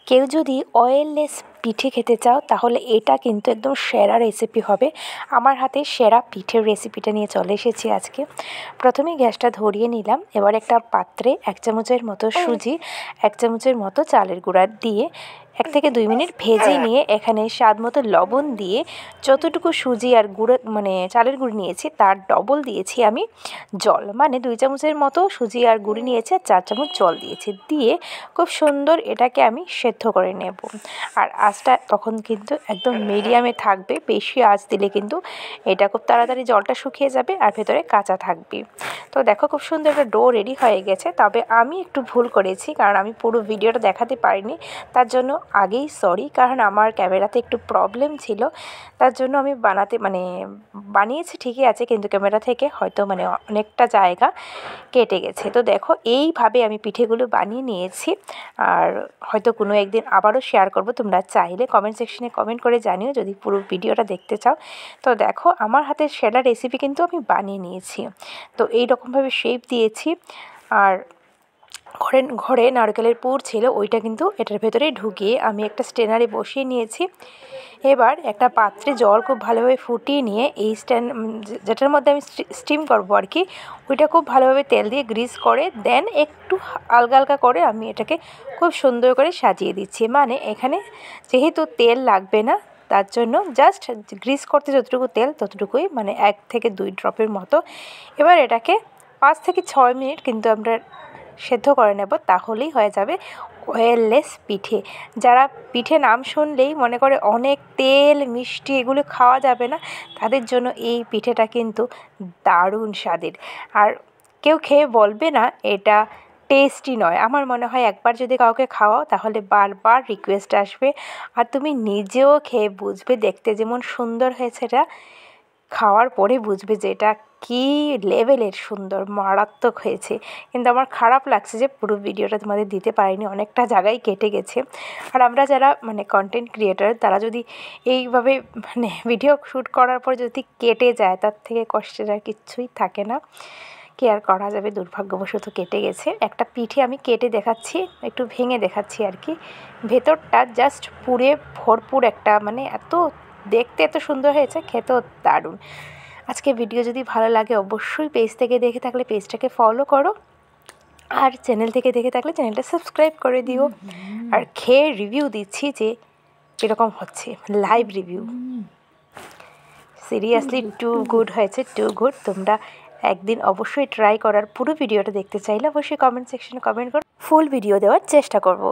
কেউ যদি অয়েললেস পিঠে খেতে চাও তাহলে এটা কিন্তু একদম সেরা রেসিপি হবে। আমার হাতে সেরা পিঠের রেসিপিটা নিয়ে চলে এসেছি আজকে। প্রথমে গ্যাসটা ধরিয়ে নিলাম। এবার একটা পাত্রে 1 চামচের মতো সুজি, 1 চামচের মতো চালের গুঁড়া দিয়ে 1 থেকে 2 মিনিট ভেজে নিয়ে এখানে স্বাদ মতো লবণ দিয়ে যতটুকু সুজি আর গুঁড়ো মানে চালের গুঁড়ি নিয়েছি তার ডবল দিয়েছি আমি জল, মানে 2 চামচের মতো সুজি আর গুঁড়ি নিয়েছি আর 4 চামচ জল দিয়েছি। দিয়ে খুব সুন্দর এটাকে আমি সেদ্ধ করে নেব। আর আঁচটা তখন কিন্তু একদম মিডিয়ামে থাকবে, বেশি আঁচ দিলে কিন্তু এটা খুব তাড়াতাড়ি জলটা শুকিয়ে যাবে আর ভেতরে কাঁচা থাকবে। তো দেখো খুব সুন্দর একটা ডো রেডি হয়ে গেছে। তবে আমি একটু ভুল করেছি, কারণ আমি পুরো ভিডিওটা দেখাতে পারিনি, তার জন্য আগেই সরি। কারণ আমার ক্যামেরাতে একটু প্রবলেম ছিল, তার জন্য আমি বানিয়েছি ঠিকই আছে, কিন্তু ক্যামেরা থেকে হয়তো অনেকটা জায়গা কেটে গেছে। তো দেখো এইভাবে আমি পিঠেগুলো বানিয়ে নিয়েছি, আর হয়তো কোনো একদিন আবারও শেয়ার করব। তোমরা চাইলে কমেন্ট সেকশনে কমেন্ট করে জানিও যদি পুরো ভিডিওটা দেখতে চাও। তো দেখো আমার হাতের সেরা রেসিপি কিন্তু আমি বানিয়ে নিয়েছি। তো এই রকমভাবে শেপ দিয়েছি। আর ঘরে নারকেলের পুর ছিল, ওইটা কিন্তু এটার ভেতরে ঢুকিয়ে আমি একটা স্ট্রেনারে বসিয়ে নিয়েছি। এবার একটা পাত্রে জল খুব ভালোভাবে ফুটিয়ে নিয়ে এই যেটার মধ্যে আমি স্টিম করবো আর কি, ওইটা খুব ভালোভাবে তেল দিয়ে গ্রিস করে দেন একটু হালকা হালকা করে আমি এটাকে খুব সুন্দর করে সাজিয়ে দিচ্ছি। মানে এখানে যেহেতু তেল লাগবে না, তার জন্য জাস্ট গ্রিস করতে যতটুকু তেল ততটুকুই, 1 থেকে 2 ড্রপের মতো। এবার এটাকে 5 থেকে 6 মিনিট কিন্তু আমরা সেদ্ধ করে নেব, তাহলেই হয়ে যাবে অয়েললেস পিঠে। যারা পিঠে নাম শুনলেই মনে করে অনেক তেল মিষ্টি এগুলো খাওয়া যাবে না, তাদের জন্য এই পিঠেটা কিন্তু দারুণ স্বাদের। আর কেউ খেয়ে বলবে না এটা টেস্টি নয়। আমার মনে হয় একবার যদি কাউকে খাওয়াও তাহলে বারবার রিকোয়েস্ট আসবে, আর তুমি নিজেও খেয়ে বুঝবে, দেখতে যেমন সুন্দর হয়েছে এটা খাওয়ার পরে বুঝবে যে এটা কী লেভেলের সুন্দর, মারাত্মক হয়েছে। কিন্তু আমার খারাপ লাগছে যে পুরো ভিডিওটা তোমাদের দিতে পারিনি, অনেকটা জায়গায় কেটে গেছে। আর আমরা যারা কন্টেন্ট ক্রিয়েটার, তারা যদি এইভাবে ভিডিও শ্যুট করার পর যদি কেটে যায়, তার থেকে কষ্টের আর কিচ্ছুই থাকে না। কি আর করা যাবে, দুর্ভাগ্যবশত কেটে গেছে। একটা পিঠে আমি কেটে দেখাচ্ছি, একটু ভেঙে দেখাচ্ছি আর কি। ভেতরটা জাস্ট পুরে ভরপুর একটা, এত দেখতে এত সুন্দর হয়েছে, খেতেও দারুণ। আজকে ভিডিও যদি ভালো লাগে অবশ্যই পেজ থেকে দেখে থাকলে পেজটাকে ফলো করো, আর চ্যানেল থেকে দেখে থাকলে চ্যানেলটা সাবস্ক্রাইব করে দিও। আর খেয়ে রিভিউ দিচ্ছি যে কীরকম হচ্ছে, live review. Seriously too good হয়েছে, টু গুড। তোমরা একদিন অবশ্যই ট্রাই করার, পুরো ভিডিওটা দেখতে চাইলে অবশ্যই কমেন্ট সেকশনে কমেন্ট করো, ফুল ভিডিও দেওয়ার চেষ্টা করব।